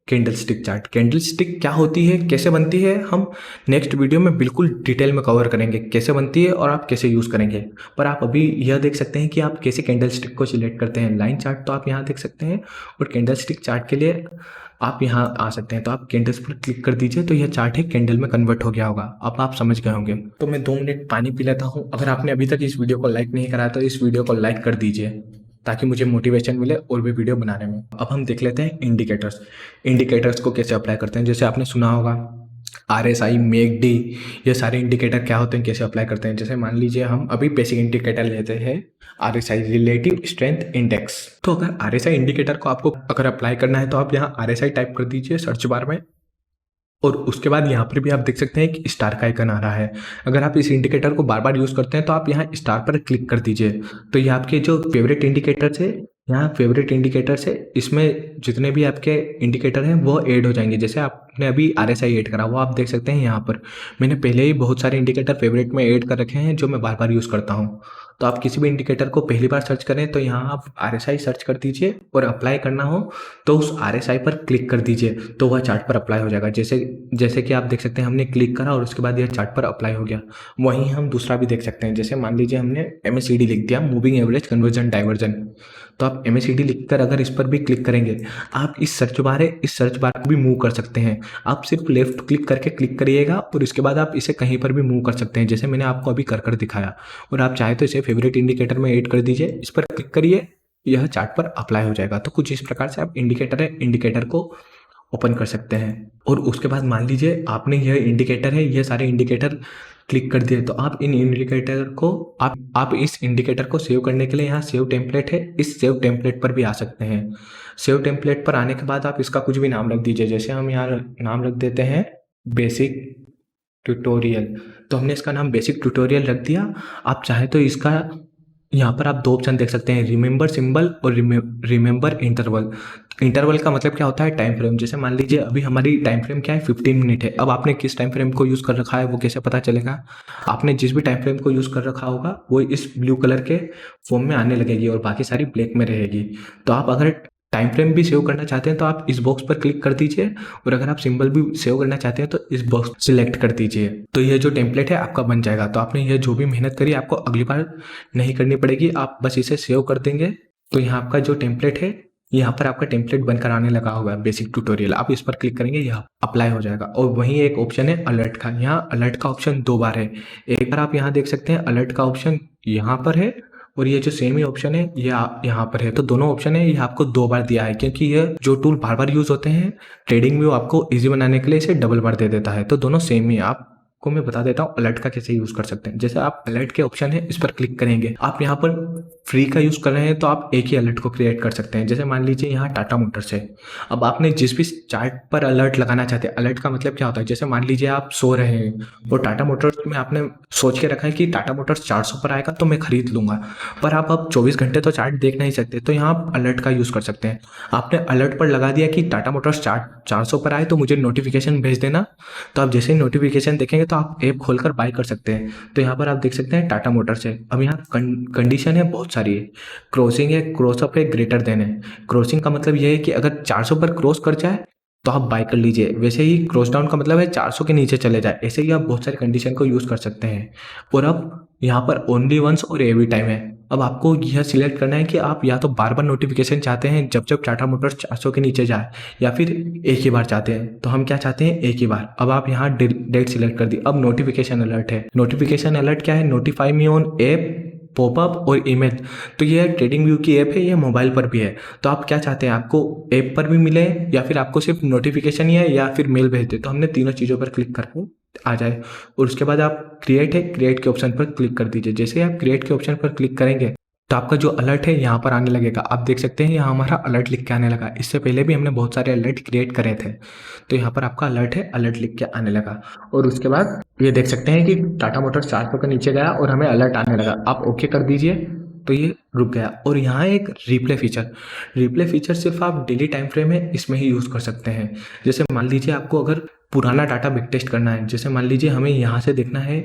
[SPEAKER 1] candle stick chart. Candle stick क्या होती है, कैसे बनती है, हम नेक्स्ट वीडियो में बिल्कुल डिटेल में कवर करेंगे, कैसे बनती है और आप कैसे यूज़ करेंगे। पर आप अभी यह देख सकते हैं कि आप कैसे कैंडल स्टिक को सिलेक्ट करते हैं। लाइन चार्ट तो आप यहाँ देख सकते हैं, और कैंडल स्टिक चार्ट के लिए आप यहाँ आ सकते हैं, तो आप कैंडल्स पर क्लिक कर दीजिए, तो यह चार्ट है कैंडल में कन्वर्ट हो गया होगा। अब आप समझ गए होंगे। तो मैं 2 मिनट पानी पी लेता हूँ। अगर आपने अभी तक इस वीडियो को लाइक नहीं करा, तो इस वीडियो को लाइक कर दीजिए, ताकि मुझे मोटिवेशन मिले और भी वीडियो बनाने में। अब हम देख लेते हैं इंडिकेटर्स। इंडिकेटर्स को कैसे अप्लाई करते हैं। जैसे आपने सुना होगा, RSI, मैकडी, ये सारे इंडिकेटर क्या होते हैं, कैसे अप्लाई करते हैं। जैसे मान लीजिए हम अभी बेसिक इंडिकेटर लेते हैं, RSI, रिलेटिव स्ट्रेंथ इंडेक्स। तो अगर RSI इंडिकेटर को आपको अगर अप्लाई करना है तो आप यहाँ RSI टाइप कर दीजिए सर्च बार में, और उसके बाद यहाँ पर भी आप देख सकते हैं कि स्टार का आइकन आ रहा है। अगर आप इस इंडिकेटर को बार बार यूज़ करते हैं तो आप यहाँ स्टार पर क्लिक कर दीजिए। तो ये आपके जो फेवरेट इंडिकेटर्स है, यहाँ फेवरेट इंडिकेटर्स है, इसमें जितने भी आपके इंडिकेटर हैं वो ऐड हो जाएंगे। जैसे आपने अभी RSI ऐड करा, वो आप देख सकते हैं यहाँ पर। मैंने पहले ही बहुत सारे इंडिकेटर फेवरेट में ऐड कर रखे हैं जो मैं बार बार यूज़ करता हूँ। तो आप किसी भी इंडिकेटर को पहली बार सर्च करें तो यहाँ आप RSI सर्च कर दीजिए, और अप्लाई करना हो तो उस RSI पर क्लिक कर दीजिए, तो वह चार्ट पर अप्लाई हो जाएगा। जैसे जैसे कि आप देख सकते हैं हमने क्लिक करा और उसके बाद यह चार्ट पर अप्लाई हो गया। वहीं हम दूसरा भी देख सकते हैं। जैसे मान लीजिए हमने MACD लिख दिया, मूविंग एवरेज कन्वर्जन डाइवर्जन। तो आप MACD लिखकर अगर इस पर भी क्लिक करेंगे, आप इस सर्च बार है, इस सर्च बार को भी मूव कर सकते हैं। आप सिर्फ लेफ्ट क्लिक करके क्लिक करिएगा और इसके बाद आप इसे कहीं पर भी मूव कर सकते हैं, जैसे मैंने आपको अभी कर दिखाया। और आप चाहे तो इसे फेवरेट इंडिकेटर में ऐड कर दीजिए, इस पर क्लिक करिए, यह चार्ट पर अप्लाई हो जाएगा। तो कुछ इस प्रकार से आप इंडिकेटर को ओपन कर सकते हैं। और उसके बाद मान लीजिए आपने यह इंडिकेटर है, ये सारे इंडिकेटर क्लिक कर दिए, तो आप इन इंडिकेटर को आप इस इंडिकेटर को सेव करने के लिए यहाँ सेव टेम्पलेट है, इस सेव टेम्पलेट पर भी आ सकते हैं। सेव टेम्पलेट पर आने के बाद आप इसका कुछ भी नाम रख दीजिए। जैसे हम यहाँ नाम रख देते हैं बेसिक ट्यूटोरियल। तो हमने इसका नाम बेसिक ट्यूटोरियल रख दिया। आप चाहे तो इसका यहाँ पर आप दो ऑप्शन देख सकते हैं, रिमेंबर सिंबल और रिमेंबर इंटरवल। इंटरवल का मतलब क्या होता है, टाइम फ्रेम। जैसे मान लीजिए अभी हमारी टाइम फ्रेम क्या है, 15 मिनट है। अब आपने किस टाइम फ्रेम को यूज़ कर रखा है वो कैसे पता चलेगा। आपने जिस भी टाइम फ्रेम को यूज़ कर रखा होगा वो इस ब्लू कलर के फॉर्म में आने लगेगी और बाकी सारी ब्लैक में रहेगी। तो आप अगर टाइम फ्रेम भी सेव करना चाहते हैं तो आप इस बॉक्स पर क्लिक कर दीजिए, और अगर आप सिंबल भी सेव करना चाहते हैं तो इस बॉक्स सिलेक्ट कर दीजिए। तो ये जो टेम्पलेट है आपका बन जाएगा। तो आपने ये जो भी मेहनत करी आपको अगली बार नहीं करनी पड़ेगी, आप बस इसे सेव कर देंगे। तो यहाँ आपका जो टेम्पलेट है, यहाँ पर आपका टेम्पलेट बनकर आने लगा होगा बेसिक ट्यूटोरियल। आप इस पर क्लिक करेंगे, यह अप्लाई हो जाएगा। और वहीं एक ऑप्शन है अलर्ट का, यहाँ अलर्ट का ऑप्शन दो बार है। एक बार आप यहाँ देख सकते हैं अलर्ट का ऑप्शन यहाँ पर है, और ये जो सेम ही ऑप्शन है ये यहाँ पर है। तो दोनों ऑप्शन है, ये आपको दो बार दिया है, क्योंकि ये जो टूल बार बार यूज होते हैं ट्रेडिंग में, वो आपको इजी बनाने के लिए इसे डबल बार दे देता है। तो दोनों सेम ही है। आपको मैं बता देता हूँ अलर्ट का कैसे यूज कर सकते हैं। जैसे आप अलर्ट के ऑप्शन है, इस पर क्लिक करेंगे। आप यहाँ पर फ्री का यूज कर रहे हैं तो आप एक ही अलर्ट को क्रिएट कर सकते हैं। जैसे मान लीजिए यहाँ टाटा मोटर्स है। अब आपने जिस भी चार्ट पर अलर्ट लगाना चाहते हैं, अलर्ट का मतलब क्या होता है, जैसे मान लीजिए आप सो रहे हैं और टाटा मोटर्स में आपने सोच के रखा है कि टाटा मोटर्स 400 पर आएगा तो मैं खरीद लूंगा, पर आप अब 24 घंटे तो चार्ट देख नहीं सकते, तो यहाँ आप अलर्ट का यूज कर सकते हैं। आपने अलर्ट पर लगा दिया कि टाटा मोटर्स 400 पर आए तो मुझे नोटिफिकेशन भेज देना। तो आप जैसे ही नोटिफिकेशन देखेंगे तो आप ऐप खोलकर बाय कर सकते हैं। तो यहाँ पर आप देख सकते हैं टाटा मोटर्स है। अब यहाँ कंडीशन है बहुत सारी है, क्रॉसिंग है, क्रॉस अप है, ग्रेटर देन है। क्रॉसिंग का मतलब यह है कि अगर 400 पर क्रॉस कर जाए तो आप बाय कर लीजिए। वैसे ही क्रॉस डाउन का मतलब है 400 के नीचे चले जाए। ऐसे ही आप बहुत सारी कंडीशन को यूज कर सकते हैं। और अब यहाँ पर ओनली वंस और एवरी टाइम है। अब आपको यह सिलेक्ट करना है कि आप या तो बार बार नोटिफिकेशन चाहते हैं जब जब टाटा मोटर्स 400 के नीचे जाए, या फिर एक ही बार चाहते हैं। तो हम क्या चाहते हैं, एक ही बार। अब आप यहाँ डेट सिलेक्ट कर दी। अब नोटिफिकेशन अलर्ट है। नोटिफिकेशन अलर्ट क्या है, notify me on app, popup और ईमेल। तो ये ट्रेडिंग व्यू की ऐप है, ये मोबाइल पर भी है। तो आप क्या चाहते हैं, आपको ऐप पर भी मिले या फिर आपको सिर्फ नोटिफिकेशन ही है या फिर मेल भेज दे। तो हमने तीनों चीज़ों पर क्लिक करके आ जाए। और उसके बाद आप क्रिएट है, क्रिएट के ऑप्शन पर क्लिक कर दीजिए। जैसे आप क्रिएट के ऑप्शन पर क्लिक करेंगे तो आपका जो अलर्ट है यहाँ पर आने लगेगा। आप देख सकते हैं यहाँ हमारा अलर्ट लिख के आने लगा। इससे पहले भी हमने बहुत सारे अलर्ट क्रिएट करे थे। तो यहाँ पर आपका अलर्ट है, अलर्ट लिख के आने लगा। और उसके बाद ये देख सकते हैं कि टाटा मोटर्स 400 के नीचे गया और हमें अलर्ट आने लगा। आप ओके कर दीजिए तो ये रुक गया। और यहाँ एक रिप्ले फीचर सिर्फ आप डेली टाइम फ्रेम है इसमें ही यूज़ कर सकते हैं। जैसे मान लीजिए आपको अगर पुराना डाटा बैक टेस्ट करना है, जैसे मान लीजिए हमें यहाँ से देखना है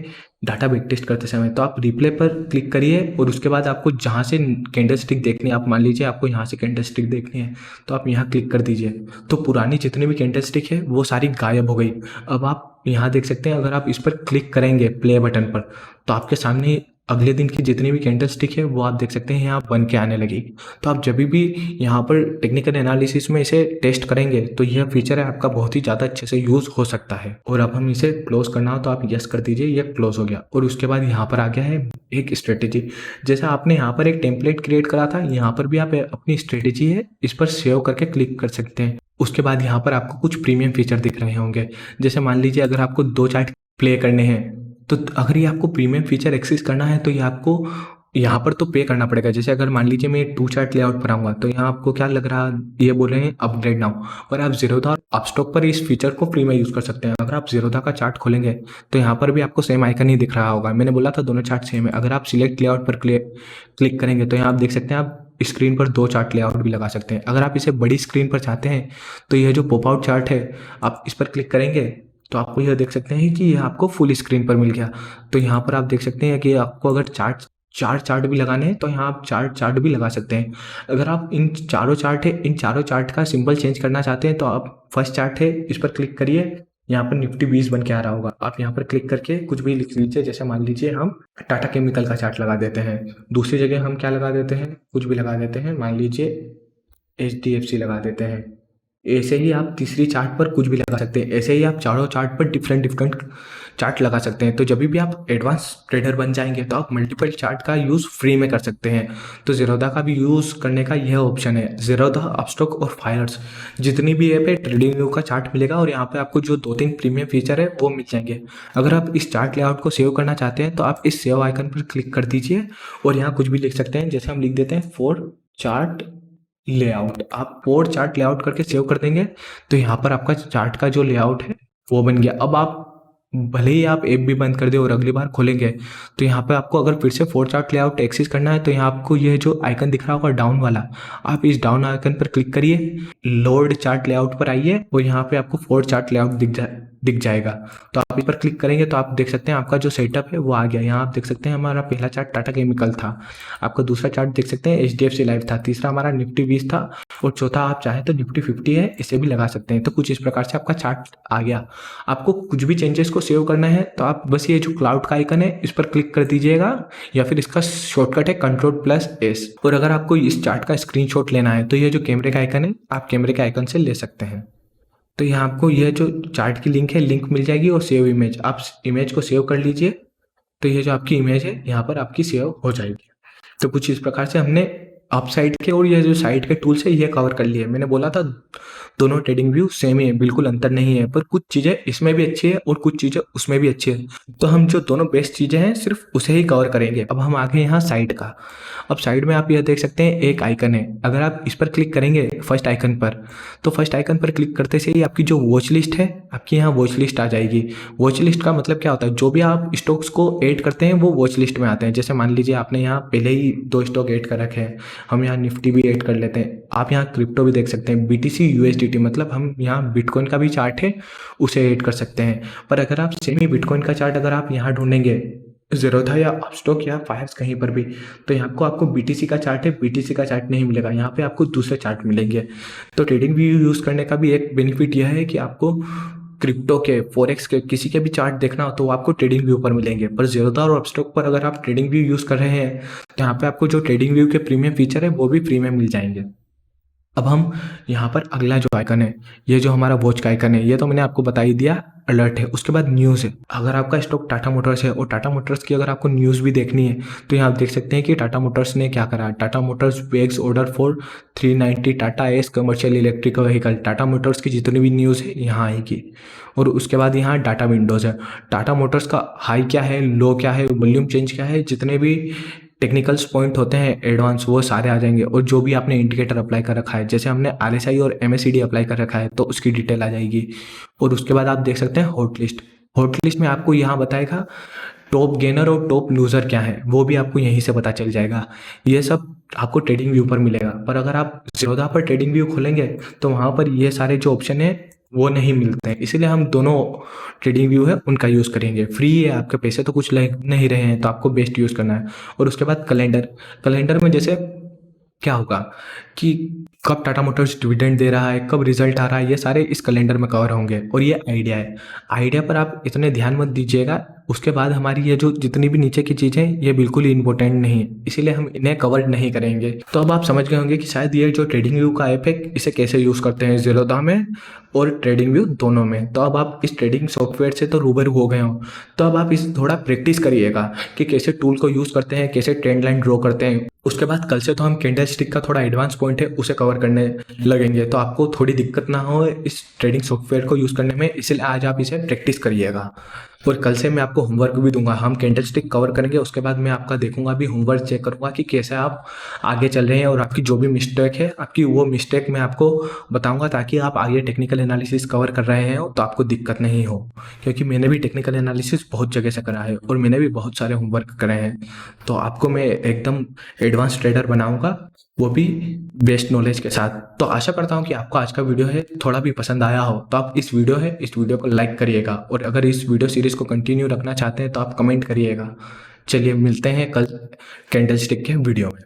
[SPEAKER 1] डाटा बैक टेस्ट करते समय, तो आप रिप्ले पर क्लिक करिए और उसके बाद आपको जहाँ से कैंडल स्टिक देखनी है, आप मान लीजिए आपको यहाँ से कैंडल स्टिक देखनी है तो आप यहाँ क्लिक कर दीजिए। तो पुरानी जितनी भी कैंडल स्टिक है वो सारी गायब हो गई। अब आप यहाँ देख सकते हैं, अगर आप इस पर क्लिक करेंगे प्ले बटन पर तो आपके सामने अगले दिन की जितनी भी कैंडल स्टिक है वो आप देख सकते हैं यहाँ बन के आने लगी। तो आप जब भी यहाँ पर टेक्निकल एनालिसिस में इसे टेस्ट करेंगे तो यह फीचर है आपका बहुत ही ज़्यादा अच्छे से यूज़ हो सकता है। और अब हम इसे क्लोज करना हो तो आप यस कर दीजिए, यह क्लोज हो गया। और उसके बाद यहाँ पर आ गया है एक स्ट्रेटेजी। जैसा आपने यहाँ पर एक टेम्पलेट क्रिएट करा था, यहाँ पर भी आप अपनी स्ट्रेटेजी है इस पर सेव करके क्लिक कर सकते हैं। उसके बाद यहाँ पर आपको कुछ प्रीमियम फीचर दिख रहे होंगे। जैसे मान लीजिए अगर आपको 2 चार्ट प्ले करने हैं, तो अगर ये आपको प्रीमियम फीचर एक्सेस करना है तो ये आपको यहाँ पर तो पे करना पड़ेगा। जैसे अगर मान लीजिए मैं 2 चार्ट लेआउट पर आऊँगा तो यहाँ आपको क्या लग रहा, ये बोल रहे हैं अपग्रेड नाउ, पर आप ज़ीरोधा और अपस्टॉक पर इस फीचर को फ्री में यूज़ कर सकते हैं। अगर आप ज़ीरोधा का चार्ट खोलेंगे तो यहाँ पर भी आपको सेम आइकन ही दिख रहा होगा। मैंने बोला था दोनों चार्ट सेम है। अगर आप सिलेक्ट लेआउट पर क्लिक करेंगे तो यहाँ आप देख सकते हैं आप स्क्रीन पर 2 चार्ट लेआउट भी लगा सकते हैं। अगर आप इसे बड़ी स्क्रीन पर चाहते हैं तो यह जो पॉप आउट चार्ट है आप इस पर क्लिक करेंगे तो आपको यह देख सकते हैं कि यह आपको फुल स्क्रीन पर मिल गया। तो यहाँ पर आप देख सकते हैं कि आपको अगर चार चार्ट भी लगाने हैं तो यहाँ आप चार्ट भी लगा सकते हैं। अगर आप इन चारों चार्ट का सिंबल चेंज करना चाहते हैं तो आप फर्स्ट चार्ट है इस पर क्लिक करिए, यहाँ पर निफ्टी 20 बन के आ रहा होगा। आप यहाँ पर क्लिक करके कुछ भी लिख लीजिए। जैसे मान लीजिए हम टाटा केमिकल का चार्ट लगा देते हैं। दूसरी जगह हम क्या लगा देते हैं, कुछ भी लगा देते हैं, मान लीजिए HDFC लगा देते हैं। ऐसे ही आप तीसरी चार्ट पर कुछ भी लगा सकते हैं। ऐसे ही आप चारों चार्ट पर डिफरेंट चार्ट लगा सकते हैं। तो जब भी आप एडवांस ट्रेडर बन जाएंगे तो आप मल्टीपल चार्ट का यूज़ फ्री में कर सकते हैं। तो ज़ीरोधा का भी यूज़ करने का यह ऑप्शन है। ज़ीरोधा, अपस्टॉक और फायर्स जितनी भी ऐप है ट्रेडिंग व्यू का चार्ट मिलेगा और यहाँ पे आपको जो 2-3 प्रीमियम फीचर है वो मिल जाएंगे। अगर आप इस चार्ट लेआउट को सेव करना चाहते हैं तो आप इस सेव आइकन पर क्लिक कर दीजिए और यहाँ कुछ भी लिख सकते हैं। जैसे हम लिख देते हैं 4 चार्ट लेआउट। आप 4 चार्ट लेआउट करके सेव कर देंगे तो यहाँ पर आपका चार्ट का जो लेआउट है वो बन गया। अब आप भले ही आप ऐप भी बंद कर दे और अगली बार खोलेंगे तो यहाँ पे आपको अगर फिर से 4 चार्ट लेआउट एक्सेस करना है तो यहाँ आपको यह जो आइकन दिख रहा होगा डाउन वाला, आप इस डाउन आइकन पर क्लिक करिए, लोड चार्ट लेआउट पर आइए और यहाँ पे आपको 4 चार्ट लेआउट दिख जाएगा। तो आप इस पर क्लिक करेंगे तो आप देख सकते हैं आपका जो सेटअप है वो आ गया। यहाँ आप देख सकते हैं हमारा पहला चार्ट टाटा केमिकल था, आपका दूसरा चार्ट देख सकते हैं HDFC लाइफ था, तीसरा हमारा निफ्टी 20 था और चौथा आप चाहें तो निफ्टी 50 है, इसे भी लगा सकते हैं। तो कुछ इस प्रकार से आपका चार्ट आ गया। आपको कुछ भी चेंजेस को सेव करना है तो आप बस ये जो क्लाउड का आइकन है इस पर क्लिक कर दीजिएगा या फिर इसका शॉर्टकट है Ctrl+S। और अगर आपको इस चार्ट का स्क्रीनशॉट लेना है तो ये जो कैमरे का आइकन है आप कैमरे के आइकन से ले सकते हैं। तो यहाँ आपको यह जो चार्ट की लिंक मिल जाएगी और सेव इमेज, आप इमेज को सेव कर लीजिए तो ये जो आपकी इमेज है यहाँ पर आपकी सेव हो जाएगी। तो कुछ इस प्रकार से हमने अप साइड के और ये जो साइड के टूल्स है ये कवर कर लिए। मैंने बोला था दोनों ट्रेडिंग व्यू सेम ही है, बिल्कुल अंतर नहीं है, पर कुछ चीज़ें इसमें भी अच्छी है और कुछ चीज़ें उसमें भी अच्छी है। तो हम जो दोनों बेस्ट चीज़ें हैं सिर्फ उसे ही कवर करेंगे। अब हम आ गए यहाँ साइड का। अब साइड में आप यह देख सकते हैं एक आइकन है, अगर आप इस पर क्लिक करेंगे फर्स्ट आइकन पर तो फर्स्ट आइकन पर क्लिक करते से ही आपकी जो वॉच लिस्ट है आपकी यहाँ वॉच लिस्ट आ जाएगी। वॉच लिस्ट का मतलब क्या होता है, जो भी आप स्टॉक्स को ऐड करते हैं वो वॉच लिस्ट में आते हैं। जैसे मान लीजिए आपने यहाँ पहले ही 2 स्टॉक ऐड कर रखे हैं, हम यहाँ निफ्टी भी ऐड कर लेते हैं। आप यहाँ क्रिप्टो भी देख सकते हैं, BTC USDT, मतलब हम यहाँ बिटकॉइन का भी चार्ट है उसे ऐड कर सकते हैं। पर अगर आप सेमी बिटकॉइन का चार्ट अगर आप यहाँ ढूंढेंगे ज़ीरोधा या अपस्टॉक या फायर्स कहीं पर भी तो यहाँ आपको BTC का चार्ट है, BTC का चार्ट नहीं मिलेगा, यहाँ पे आपको दूसरे चार्ट मिलेंगे। तो ट्रेडिंग व्यू यूज़ करने का भी एक बेनिफिट यह है कि आपको क्रिप्टो के, फॉरेक्स के, किसी के भी चार्ट देखना हो तो वो आपको ट्रेडिंग व्यू पर मिलेंगे। पर ज़ीरोधा और अपस्टॉक पर अगर आप ट्रेडिंग व्यू यूज़ कर रहे हैं तो यहाँ पे आपको जो ट्रेडिंग व्यू के प्रीमियम फीचर है वो भी फ्री में मिल जाएंगे। अब हम यहाँ पर अगला जो आइकन है, ये जो हमारा वॉच का आइकन है, ये तो मैंने आपको बता ही दिया, अलर्ट है। उसके बाद न्यूज़ है। अगर आपका स्टॉक टाटा मोटर्स है और टाटा मोटर्स की अगर आपको न्यूज़ भी देखनी है तो यहाँ आप देख सकते हैं कि टाटा मोटर्स ने क्या करा। Tata motors bags order for 390 Tata Ace commercial electric vehicle. Tata motors की जितनी भी न्यूज़ है यहाँ आएगी। और उसके बाद यहाँ डाटा विंडोज़ है, टाटा मोटर्स का हाई क्या है, लो क्या है, वॉल्यूम चेंज क्या है, जितने भी टेक्निकल्स पॉइंट होते हैं एडवांस वो सारे आ जाएंगे। और जो भी आपने इंडिकेटर अप्लाई कर रखा है, जैसे हमने RSI और MACD अप्लाई कर रखा है तो उसकी डिटेल आ जाएगी। और उसके बाद आप देख सकते हैं हॉट लिस्ट। हॉट लिस्ट में आपको यहाँ बताएगा टॉप गेनर और टॉप लूजर क्या है, वो भी आपको यहीं से पता चल जाएगा। ये सब आपको ट्रेडिंग व्यू पर मिलेगा। पर अगर आप ज़ीरोधा पर ट्रेडिंग व्यू खोलेंगे तो वहाँ पर ये सारे जो ऑप्शन है वो नहीं मिलते हैं, इसीलिए हम दोनों ट्रेडिंग व्यू है उनका यूज़ करेंगे। फ्री है, आपके पैसे तो कुछ लग नहीं रहे हैं तो आपको बेस्ट यूज़ करना है। और उसके बाद कैलेंडर में जैसे क्या होगा कि कब टाटा मोटर्स डिविडेंड दे रहा है, कब रिजल्ट आ रहा है, ये सारे इस कैलेंडर में कवर होंगे। और ये आइडिया है, आइडिया पर आप इतने ध्यान मत दीजिएगा। उसके बाद हमारी ये जो जितनी भी नीचे की चीज़ें, ये बिल्कुल ही इंपॉर्टेंट नहीं है, इसीलिए हम इन्हें कवर नहीं करेंगे। तो अब आप समझ गए होंगे कि शायद ये जो ट्रेडिंग व्यू का ऐप है, इसे कैसे यूज़ करते हैं ज़ीरोधा में और ट्रेडिंग व्यू दोनों में। तो अब आप इस ट्रेडिंग सॉफ्टवेयर से तो रूबरू हो गए हो, तो अब आप इस थोड़ा प्रैक्टिस करिएगा कि कैसे टूल को यूज़ करते हैं, कैसे ट्रेंड लाइन ड्रॉ करते हैं। उसके बाद कल से तो हम कैंडल स्टिक का थोड़ा एडवांस पॉइंट है उसे कवर करने लगेंगे, तो आपको थोड़ी दिक्कत ना हो इस ट्रेडिंग सॉफ्टवेयर को यूज़ करने में, इसलिए आज आप इसे प्रैक्टिस करिएगा। और कल से मैं आपको होमवर्क भी दूंगा, हम कैंडल स्टिक कवर करेंगे, उसके बाद मैं आपका देखूंगा भी, होमवर्क चेक करूंगा कि कैसे आप आगे चल रहे हैं, और आपकी जो भी मिस्टेक है, आपकी वो मिस्टेक मैं आपको बताऊंगा, ताकि आप आगे टेक्निकल एनालिसिस कवर कर रहे हैं तो आपको दिक्कत नहीं हो। क्योंकि मैंने भी टेक्निकल एनालिसिस बहुत जगह से करा है और मैंने भी बहुत सारे होमवर्क करे हैं, तो आपको मैं एकदम एडवांस ट्रेडर बनाऊंगा, वो भी बेस्ट नॉलेज के साथ। तो आशा करता हूँ कि आपको आज का वीडियो है थोड़ा भी पसंद आया हो, तो आप इस वीडियो को लाइक करिएगा, और अगर इस वीडियो सीरीज़ को कंटिन्यू रखना चाहते हैं तो आप कमेंट करिएगा। चलिए मिलते हैं कल कैंडल स्टिक के वीडियो में।